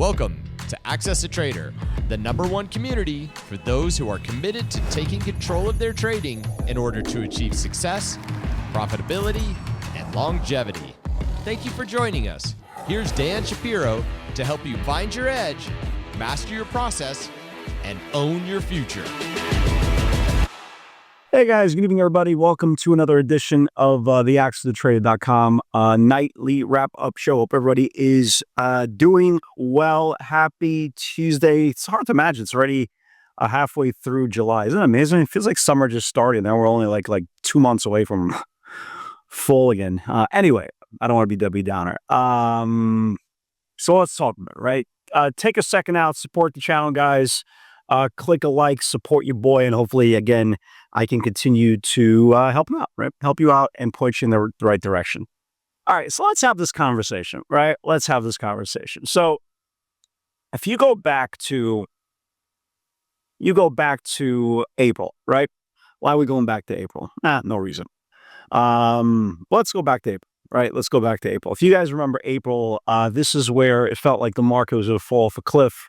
Welcome to Access a Trader, the #1 community for those who are committed to taking control of their trading in order to achieve success, profitability, and longevity. Thank you for joining us. Here's Dan Shapiro to help you find your edge, master your process, and own your future. Hey guys, good evening everybody. Welcome to another edition of the AccessTheTrader.com nightly wrap-up show. Hope everybody is doing well. Happy Tuesday. It's hard to imagine it's already halfway through July. Isn't it amazing? It feels like summer just started. Now we're only like 2 months away from fall again. Anyway, I don't want to be Debbie Downer. So let's talk about it, right? Take a second out, support the channel, guys. Click a like, support your boy, and hopefully, again, I can continue to help him out, right? Help you out and point you in the right direction. All right, so let's have this conversation, right? Let's have this conversation. So if you go back to April, right? Why are we going back to April? No reason. Let's go back to April, right? Let's go back to April. If you guys remember April, this is where it felt like the market was going to fall off a cliff.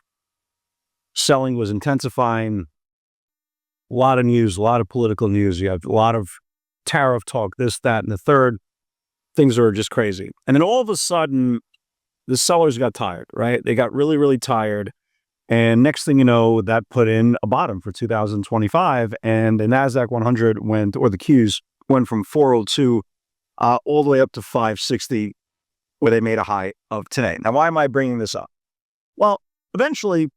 Selling was intensifying. A lot of news, a lot of political news. You have a lot of tariff talk, this, that, and the third. Things are just crazy. And then all of a sudden, the sellers got tired, right? They got really, really tired. And next thing you know, that put in a bottom for 2025. And the NASDAQ 100 went, or the Qs, went from 402 all the way up to 560, where they made a high of today. Now, why am I bringing this up? Well, eventually,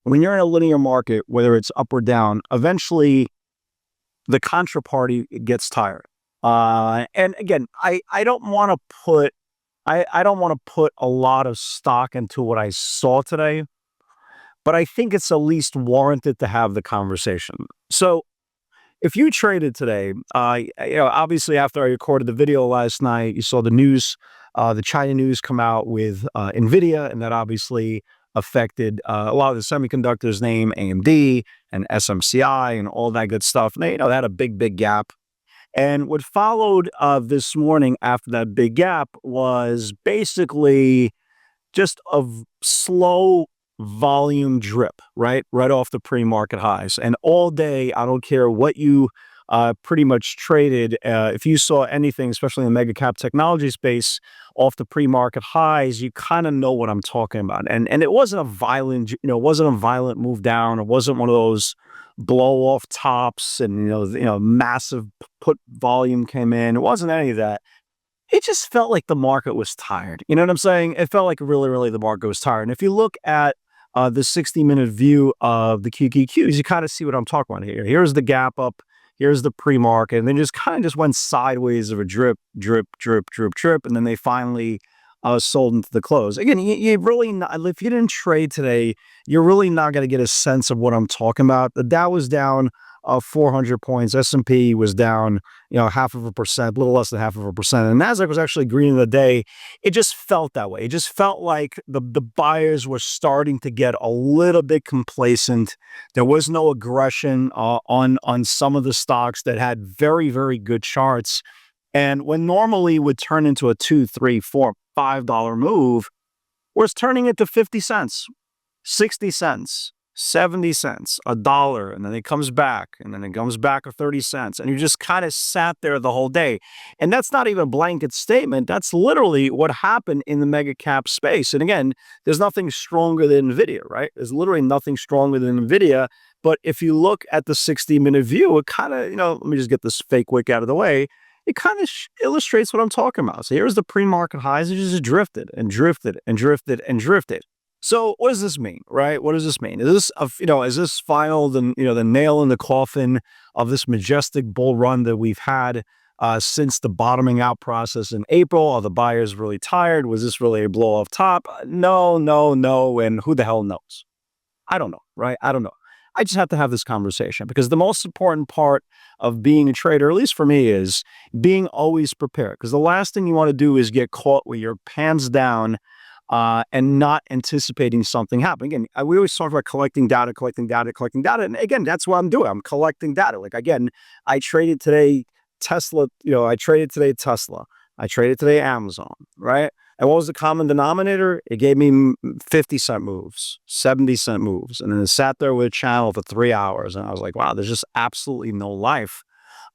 when you're in a linear market, whether it's up or down, eventually the contraparty gets tired. And again, I don't want to put a lot of stock into what I saw today, but I think it's at least warranted to have the conversation. So if you traded today, obviously after I recorded the video last night, you saw the news, the China news come out with NVIDIA, and that obviously affected a lot of the semiconductors, name AMD and SMCI and all that good stuff. And they had a big gap. And what followed this morning after that big gap was basically just a slow volume drip, right off the pre-market highs. And all day, I don't care what you pretty much traded. If you saw anything, especially in the mega cap technology space, off the pre-market highs, you kind of know what I'm talking about. And it wasn't a violent, move down. It wasn't one of those blow off tops and massive put volume came in. It wasn't any of that. It just felt like the market was tired. You know what I'm saying? It felt like really the market was tired. And if you look at the 60-minute view of the QQQs, you kind of see what I'm talking about here. Here's the gap up. Here's the pre-market, and then just kind of went sideways of a drip, and then they finally sold into the close. Again, you really not, if you didn't trade today, you're really not going to get a sense of what I'm talking about. The Dow was down 400 points. S&P was down, 0.5%, a little less than 0.5%. And NASDAQ was actually green in the day. It just felt that way. It just felt like the buyers were starting to get a little bit complacent. There was no aggression on some of the stocks that had very good charts. And when normally would turn into a $2, $3, $4, $5 move, was turning into 50 cents, 60 cents. 70 cents, $1, and then it comes back, and then it comes back at 30 cents, and you just kind of sat there the whole day. And that's not even a blanket statement. That's literally what happened in the mega cap space. And again, there's nothing stronger than NVIDIA, right? There's literally nothing stronger than NVIDIA. But if you look at the 60-minute view, it kind of, let me just get this fake wick out of the way. It kind of illustrates what I'm talking about. So here's the pre-market highs. It just drifted and drifted and drifted and drifted. So what does this mean, right? What does this mean? Is this final, the nail in the coffin of this majestic bull run that we've had since the bottoming out process in April? Are the buyers really tired? Was this really a blow off top? No. And who the hell knows? I don't know, right? I don't know. I just have to have this conversation because the most important part of being a trader, at least for me, is being always prepared. Because the last thing you want to do is get caught with your pants down and not anticipating something happening. Again, we always talk about collecting data. And again, that's what I'm doing. I'm collecting data. Like, again, I traded today Tesla. I traded today Tesla. I traded today Amazon, right? And what was the common denominator? It gave me 50-cent moves, 70-cent moves. And then it sat there with a channel for 3 hours. And I was like, wow, there's just absolutely no life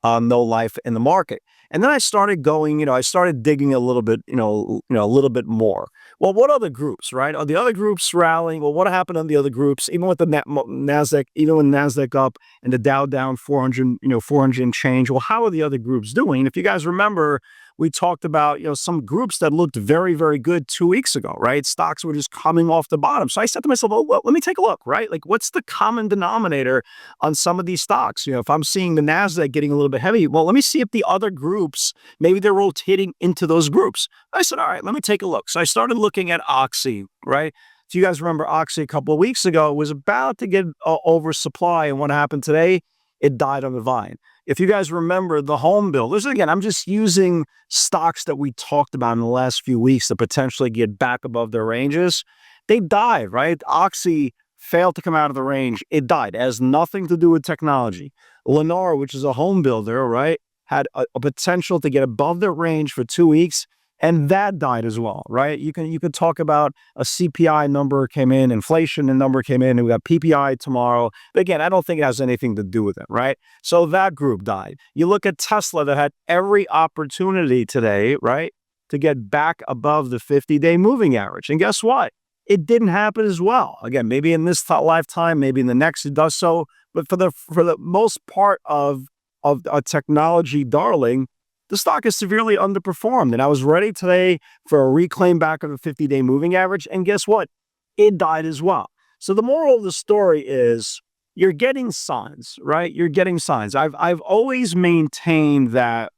in the market. And then I started going, I started digging a little bit, a little bit more. Well, what other groups, right? Are the other groups rallying? Well, what happened on the other groups? Even with the NASDAQ, even with NASDAQ up and the Dow down 400, 400 and change. Well, how are the other groups doing? And if you guys remember, we talked about, some groups that looked very, very good 2 weeks ago, right? Stocks were just coming off the bottom. So I said to myself, well, let me take a look, right? Like, what's the common denominator on some of these stocks? If I'm seeing the NASDAQ getting a little bit heavy, well, let me see if the other groups, maybe they're rotating into those groups. I said, all right, let me take a look. So I started looking at Oxy, right? If you guys remember Oxy a couple of weeks ago, it was about to get oversupply. And what happened today? It died on the vine. If you guys remember the home builders, again, I'm just using stocks that we talked about in the last few weeks to potentially get back above their ranges. They died, right? Oxy failed to come out of the range. It died. It has nothing to do with technology. Lennar, which is a home builder, right, had a potential to get above their range for 2 weeks, and that died as well, right? You could talk about a CPI number came in, inflation number came in, and we got PPI tomorrow. But again, I don't think it has anything to do with it, right? So that group died. You look at Tesla that had every opportunity today, right, to get back above the 50-day moving average. And guess what? It didn't happen as well. Again, maybe in this lifetime, maybe in the next it does so. But for the most part of a technology darling, the stock is severely underperformed. And I was ready today for a reclaim back of the 50-day moving average. And guess what? It died as well. So the moral of the story is you're getting signs, right? You're getting signs. I've always maintained that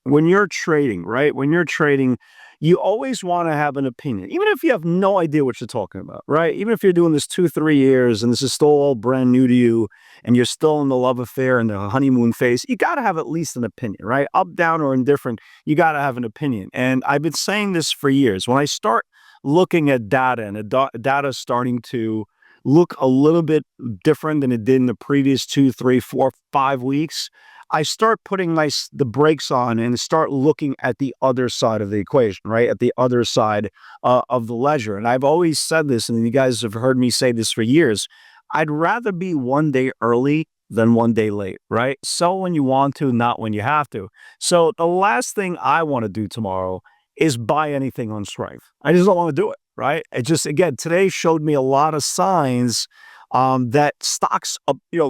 when you're trading, right? When you're trading, you always want to have an opinion, even if you have no idea what you're talking about, right? Even if you're doing this 2-3 years and this is still all brand new to you and you're still in the love affair and the honeymoon phase, you got to have at least an opinion, right? Up, down, or indifferent, you got to have an opinion. And I've been saying this for years. When I start looking at data and the data starting to look a little bit different than it did in the previous 2, 3, 4, 5 weeks, I start putting the brakes on and start looking at the other side of the equation, right? At the other side of the ledger. And I've always said this, and you guys have heard me say this for years. I'd rather be one day early than one day late, right? Sell when you want to, not when you have to. So the last thing I want to do tomorrow is buy anything on strength. I just don't want to do it, right? It just, again, today showed me a lot of signs that stocks,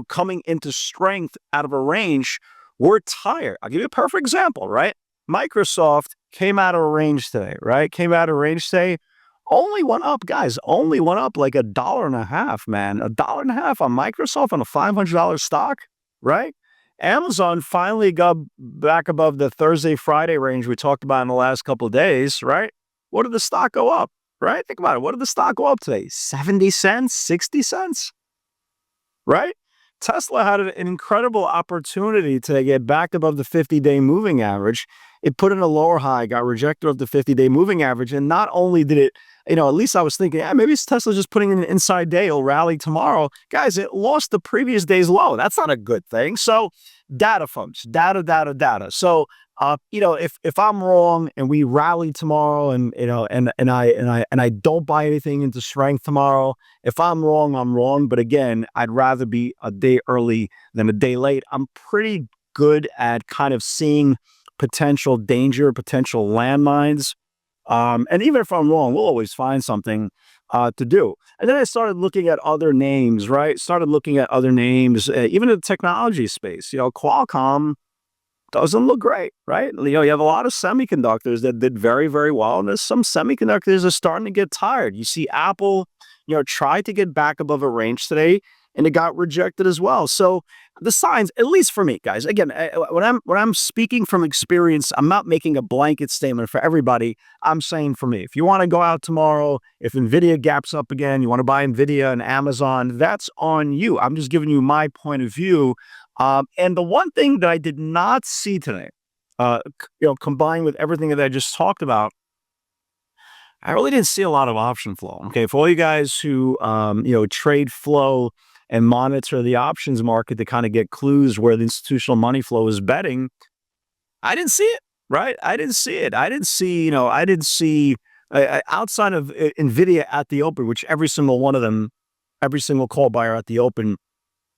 coming into strength out of a range were tired. I'll give you a perfect example, right? Microsoft came out of a range today, right? Came out of range today, only went up, guys, only went up like $1.50, man. $1.50 on Microsoft on a $500 stock, right? Amazon finally got back above the Thursday, Friday range we talked about in the last couple of days, right? What did the stock go up? Right? Think about it. What did the stock go up today? 70 cents, 60 cents, right? Tesla had an incredible opportunity to get back above the 50-day moving average. It put in a lower high, got rejected of the 50-day moving average. And not only did it, at least I was thinking, maybe it's Tesla just putting in an inside day, it'll rally tomorrow. Guys, it lost the previous day's low. That's not a good thing. So data, folks, data. So if I'm wrong and we rally tomorrow and I don't buy anything into strength tomorrow, if I'm wrong, I'm wrong. But again, I'd rather be a day early than a day late. I'm pretty good at kind of seeing potential danger, potential landmines. And even if I'm wrong, we'll always find something to do. And then I started looking at other names, right? Started looking at other names, even in the technology space. Qualcomm doesn't look great, right? You have a lot of semiconductors that did very, very well. And there's some semiconductors are starting to get tired. You see Apple, tried to get back above a range today and it got rejected as well. So the signs, at least for me, guys, again, when I'm speaking from experience, I'm not making a blanket statement for everybody. I'm saying for me, if you want to go out tomorrow, if NVIDIA gaps up again, you want to buy NVIDIA and Amazon, that's on you. I'm just giving you my point of view. And the one thing that I did not see today, combined with everything that I just talked about, I really didn't see a lot of option flow. Okay, for all you guys who trade flow and monitor the options market to kind of get clues where the institutional money flow is betting, I didn't see it. right? I didn't see it. I didn't see, I didn't see outside of Nvidia at the open, which every single one of them, every single call buyer at the open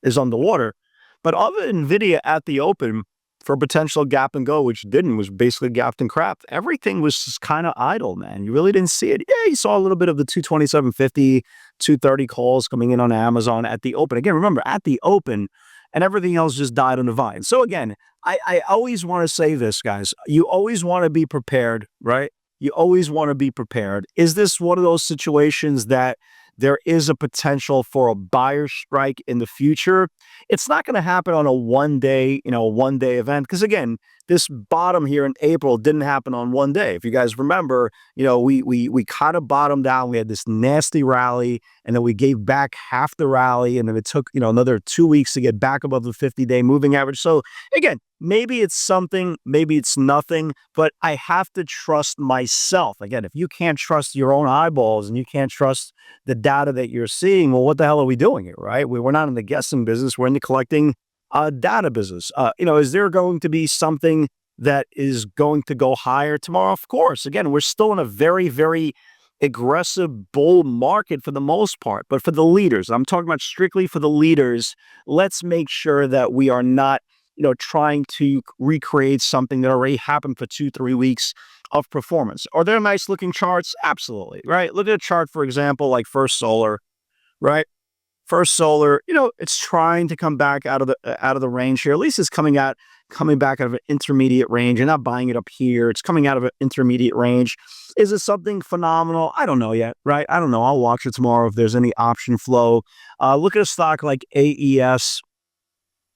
is underwater. But other than Nvidia at the open for potential gap and go, which didn't, was basically gapped and crap. Everything was just kind of idle, man. You really didn't see it. Yeah, you saw a little bit of the 227.50, 230 calls coming in on Amazon at the open. Again, remember, at the open, and everything else just died on the vine. So again, I always want to say this, guys. You always want to be prepared, right? You always want to be prepared. Is this one of those situations that there is a potential for a buyer strike in the future? It's not going to happen on a one-day event. Because again, this bottom here in April didn't happen on one day. If you guys remember, we kind of bottomed out. We had this nasty rally, and then we gave back half the rally, and then it took another 2 weeks to get back above the 50-day moving average. So again, maybe it's something, maybe it's nothing, but I have to trust myself. Again, if you can't trust your own eyeballs and you can't trust the data that you're seeing, well, what the hell are we doing here, right? We're not in the guessing business. We're in the collecting data business. Is there going to be something that is going to go higher tomorrow? Of course. Again, we're still in a very, very aggressive bull market for the most part. But for the leaders, I'm talking about strictly for the leaders, let's make sure that we are not trying to recreate something that already happened for 2-3 weeks of performance. Are there nice looking charts? Absolutely, right? Look at a chart, for example, like First Solar, right? First Solar, it's trying to come back out of the range here. At least it's coming back out of an intermediate range. You're not buying it up here. It's coming out of an intermediate range. Is it something phenomenal? I don't know yet, right? I don't know. I'll watch it tomorrow if there's any option flow. Look at a stock like AES.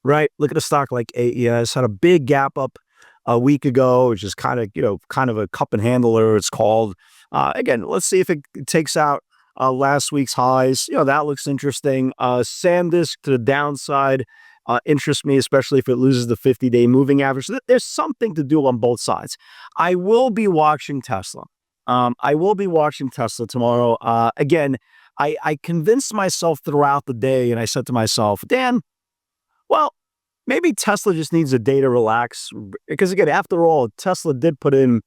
Right? Look at a stock like AES, had a big gap up a week ago, which is kind of a cup and handler, it's called. Again, let's see if it takes out last week's highs. That looks interesting. SanDisk to the downside interests me, especially if it loses the 50-day moving average. So there's something to do on both sides. I will be watching Tesla. I will be watching Tesla tomorrow. Again, I convinced myself throughout the day, and I said to myself, Dan, well, maybe Tesla just needs a day to relax. Because again, after all, Tesla did put in,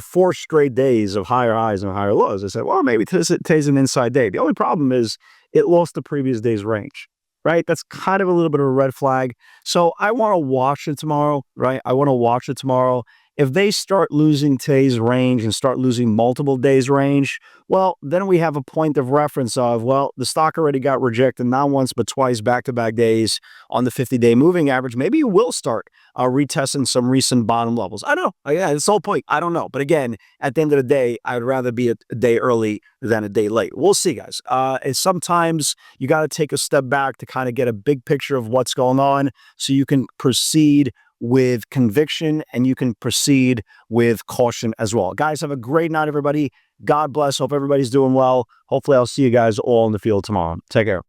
4 straight days of higher highs and higher lows. I said, well, maybe today's an inside day. The only problem is it lost the previous day's range, right? That's kind of a little bit of a red flag. So I want to watch it tomorrow, right? I want to watch it tomorrow. If they start losing today's range and start losing multiple days range, well, then we have a point of reference of, well, the stock already got rejected not once, but twice back-to-back days on the 50-day moving average. Maybe you will start retesting some recent bottom levels. I don't know. Yeah, it's the whole point. I don't know. But again, at the end of the day, I would rather be a day early than a day late. We'll see, guys. And sometimes you got to take a step back to kind of get a big picture of what's going on so you can proceed with conviction and you can proceed with caution as well. Guys, have a great night, everybody. God bless. Hope everybody's doing well. Hopefully, I'll see you guys all in the field tomorrow. Take care.